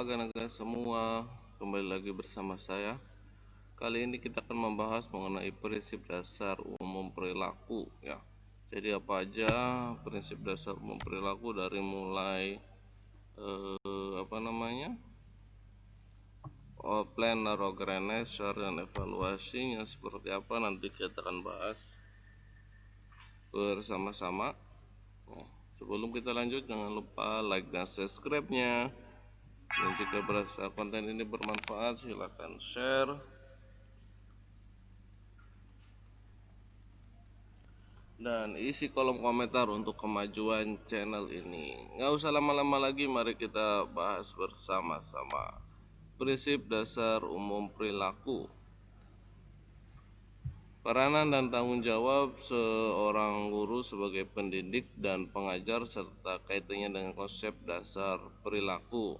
agan-agan semua, kembali lagi bersama saya. Kali ini kita akan membahas mengenai prinsip dasar umum perilaku ya. Jadi apa aja prinsip dasar umum perilaku dari mulai planner, organizer, dan evaluasinya seperti apa nanti kita akan bahas bersama-sama. Sebelum kita lanjut, jangan lupa like dan subscribe-nya. Dan jika berasa konten ini bermanfaat, silakan share. Dan isi kolom komentar untuk kemajuan channel ini. Nggak usah lama-lama lagi, mari kita bahas bersama-sama. Prinsip dasar umum perilaku. Peranan dan tanggung jawab seorang guru sebagai pendidik dan pengajar serta kaitannya dengan konsep dasar perilaku.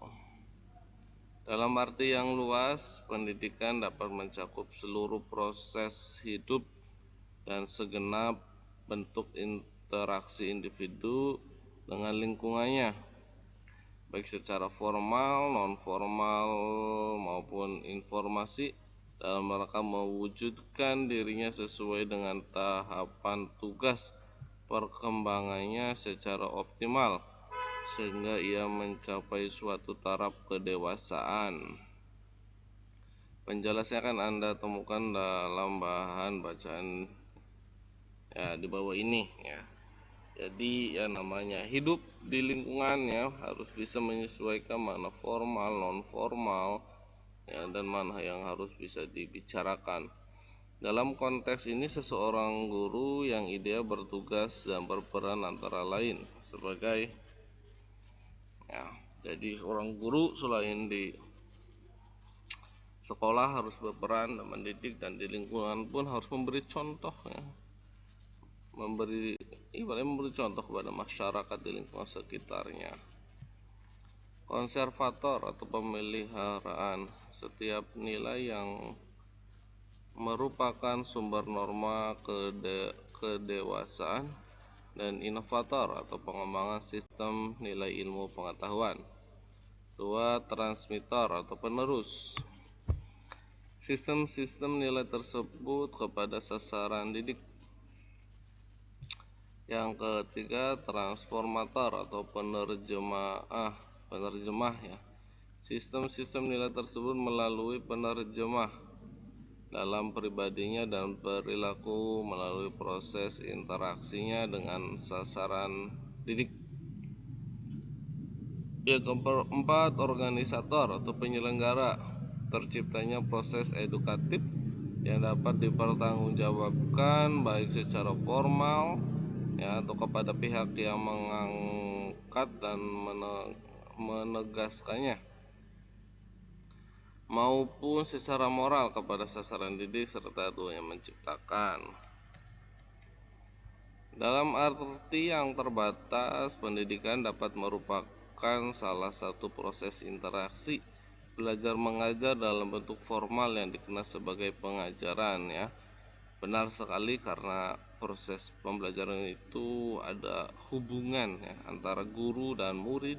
Dalam arti yang luas, pendidikan dapat mencakup seluruh proses hidup dan segenap bentuk interaksi individu dengan lingkungannya, baik secara formal, non-formal, maupun informasi, dalam rangka mewujudkan dirinya sesuai dengan tahapan tugas perkembangannya secara optimal, sehingga ia mencapai suatu taraf kedewasaan. Penjelasannya akan Anda temukan dalam bahan bacaan ya di bawah ini ya. Jadi ya namanya hidup di lingkungan ya harus bisa menyesuaikan mana formal, non formal ya, dan mana yang harus bisa dibicarakan. Dalam konteks ini seseorang guru yang ideal bertugas dan berperan antara lain sebagai ya, jadi orang guru selain di sekolah harus berperan dan mendidik, dan di lingkungan pun harus memberi contoh ya. Memberi contoh kepada masyarakat di lingkungan sekitarnya. Konservator atau pemeliharaan setiap nilai yang merupakan sumber norma kedewasaan, dan inovator atau pengembangan sistem nilai ilmu pengetahuan. 2. Transmitor atau penerus sistem-sistem nilai tersebut kepada sasaran didik. Yang ketiga, transformator atau penerjemah ya. Sistem-sistem nilai tersebut melalui penerjemah dalam pribadinya dan perilaku melalui proses interaksinya dengan sasaran didik. Yang keempat, organisator atau penyelenggara. Terciptanya proses edukatif yang dapat dipertanggungjawabkan baik secara formal ya, atau kepada pihak yang mengangkat dan menegaskannya, maupun secara moral kepada sasaran didik serta yang menciptakan. Dalam arti yang terbatas, pendidikan dapat merupakan salah satu proses interaksi belajar mengajar dalam bentuk formal yang dikenal sebagai pengajaran ya. Benar sekali, karena proses pembelajaran itu ada hubungan ya antara guru dan murid,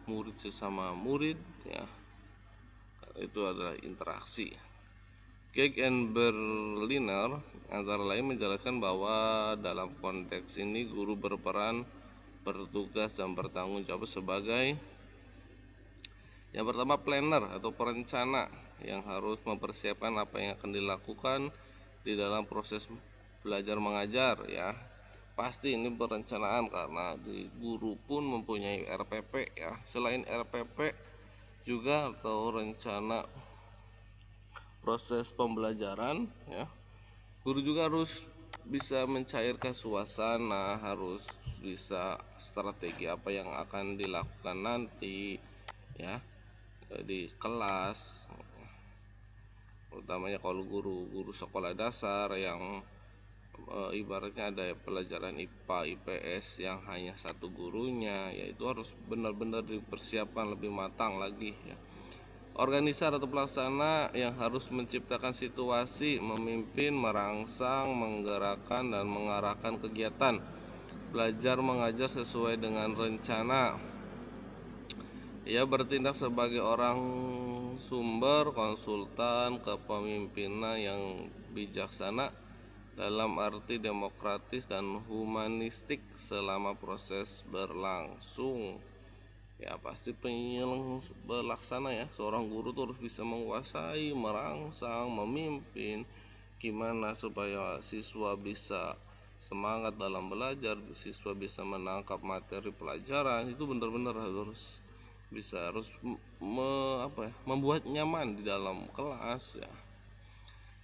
murid sesama murid ya. Itu adalah interaksi. Keck and Berliner antara lain menjelaskan bahwa dalam konteks ini guru berperan, bertugas, dan bertanggung jawab sebagai yang pertama planner atau perencana yang harus mempersiapkan apa yang akan dilakukan di dalam proses belajar mengajar ya. Pasti ini perencanaan karena di guru pun mempunyai RPP ya. Selain RPP juga atau rencana proses pembelajaran ya, guru juga harus bisa mencairkan suasana, harus bisa strategi apa yang akan dilakukan nanti ya di kelas, utamanya kalau guru sekolah dasar yang ibaratnya ada pelajaran IPA IPS yang hanya satu gurunya, yaitu harus benar-benar dipersiapkan lebih matang lagi ya. Organisator atau pelaksana yang harus menciptakan situasi, memimpin, merangsang, menggerakkan, dan mengarahkan kegiatan belajar mengajar sesuai dengan rencana. Ia bertindak sebagai orang sumber, konsultan, kepemimpinan yang bijaksana dalam arti demokratis dan humanistik selama proses berlangsung. Ya pasti pelaksana ya, seorang guru tuh harus bisa menguasai, merangsang, memimpin. Gimana supaya siswa bisa semangat dalam belajar, siswa bisa menangkap materi pelajaran, itu benar-benar harus membuat nyaman di dalam kelas ya.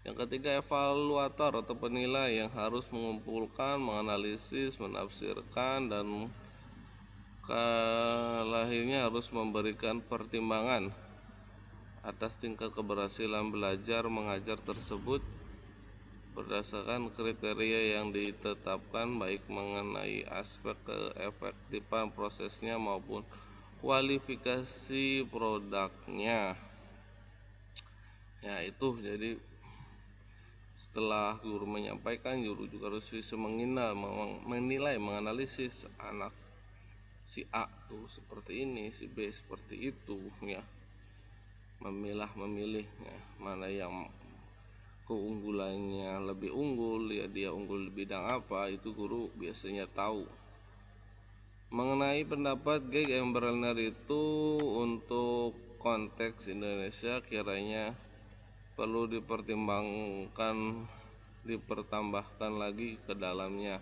Yang ketiga, evaluator atau penilai yang harus mengumpulkan, menganalisis, menafsirkan, dan lahirnya harus memberikan pertimbangan atas tingkat keberhasilan belajar mengajar tersebut berdasarkan kriteria yang ditetapkan, baik mengenai aspek keefektifan prosesnya maupun kualifikasi produknya. Ya itu, jadi setelah guru menyampaikan, guru juga harus bisa menilai, menganalisis anak si A tuh seperti ini, si B seperti itu ya. Memilih ya, mana yang keunggulannya lebih unggul ya, dia unggul di bidang apa, itu guru biasanya tahu. Mengenai pendapat Geg Embrenner itu, untuk konteks Indonesia kiranya perlu dipertambahkan lagi ke dalamnya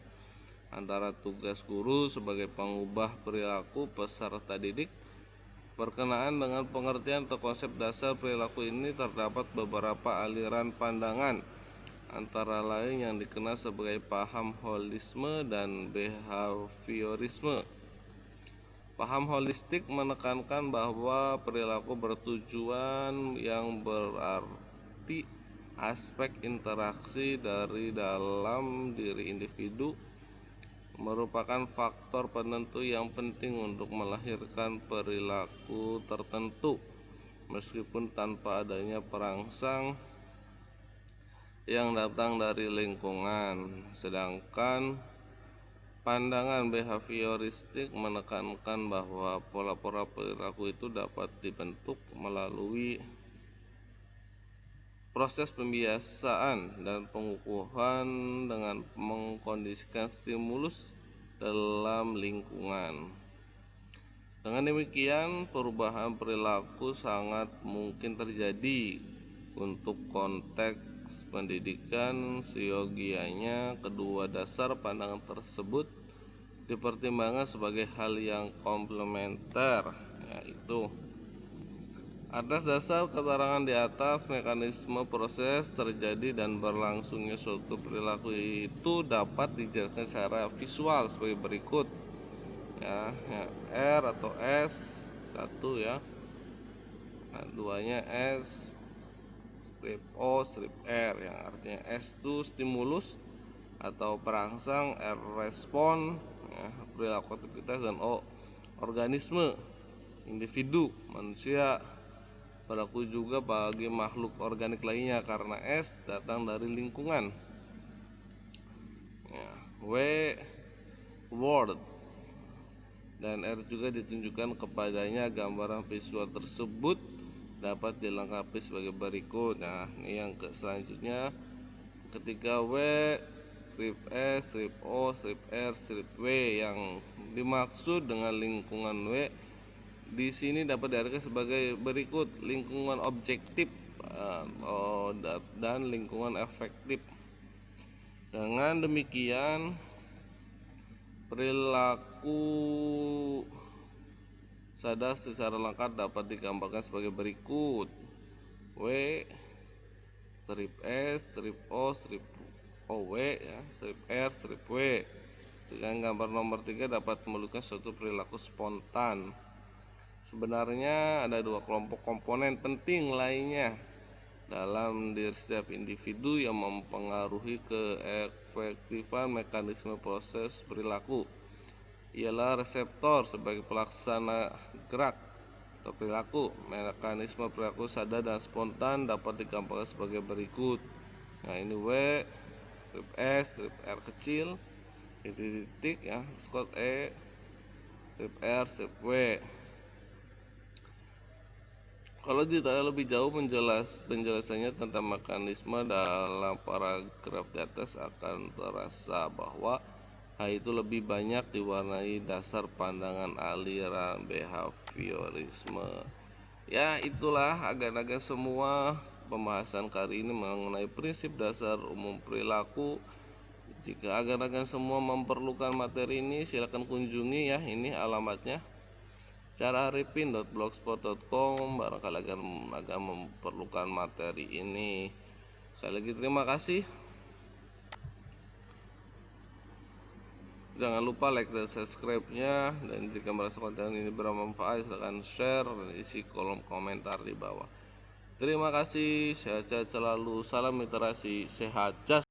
antara tugas guru sebagai pengubah perilaku peserta didik. Berkenaan dengan pengertian atau konsep dasar perilaku ini terdapat beberapa aliran pandangan, antara lain yang dikenal sebagai paham holisme dan behaviorisme. Paham holistik menekankan bahwa perilaku bertujuan yang berarti aspek interaksi dari dalam diri individu merupakan faktor penentu yang penting untuk melahirkan perilaku tertentu, meskipun tanpa adanya perangsang yang datang dari lingkungan. Sedangkan pandangan behavioristik menekankan bahwa pola-pola perilaku itu dapat dibentuk melalui proses pembiasaan dan pengukuhan dengan mengkondisikan stimulus dalam lingkungan. Dengan demikian, perubahan perilaku sangat mungkin terjadi untuk konteks pendidikan. Siogianya kedua dasar pandangan tersebut dipertimbangkan sebagai hal yang komplementer, yaitu atas dasar keterangan di atas, mekanisme proses terjadi dan berlangsungnya suatu perilaku itu dapat dijelaskan secara visual sebagai berikut ya, R atau S satu ya, nah, duanya S, strip O, strip R, yang artinya S itu stimulus atau perangsang, R respon ya, perilaku aktivitas, dan O organisme, individu, manusia. Berlaku juga bagi makhluk organik lainnya karena S datang dari lingkungan ya. W world dan R juga ditunjukkan kepadanya. Gambaran visual tersebut dapat dilengkapi sebagai berikut. Nah ini yang selanjutnya, ketika W, strip S, strip O, strip R, strip W, yang dimaksud dengan lingkungan W di sini dapat diartikan sebagai berikut: lingkungan objektif dan lingkungan efektif. Dengan demikian, perilaku sadar secara lengkap dapat digambarkan sebagai berikut: W, strip S, strip O, strip OW ya, strip R, strip W. Dengan gambar nomor 3 dapat menunjukkan suatu perilaku spontan. Sebenarnya ada dua kelompok komponen penting lainnya dalam diri setiap individu yang mempengaruhi keefektifan mekanisme proses perilaku, ialah reseptor sebagai pelaksana gerak atau perilaku. Mekanisme perilaku sadar dan spontan dapat digambarkan sebagai berikut. Nah ini W, strip S, strip R kecil, titik ya, skot E, strip R, strip W. Kalau ditanya lebih jauh penjelasannya tentang mekanisme dalam paragraf di atas akan terasa bahwa hal itu lebih banyak diwarnai dasar pandangan aliran behaviorisme. Ya, itulah agan-agan semua pembahasan kali ini mengenai prinsip dasar umum perilaku. Jika agan-agan semua memerlukan materi ini, silakan kunjungi ya, ini alamatnya cararifin.blogspot.com. Barangkali akan memerlukan materi ini. Sekali lagi terima kasih. Jangan lupa like dan subscribe-nya, dan jika merasa konten ini bermanfaat silahkan share dan isi kolom komentar di bawah. Terima kasih, sehat-sehat selalu, salam literasi, sehat jas.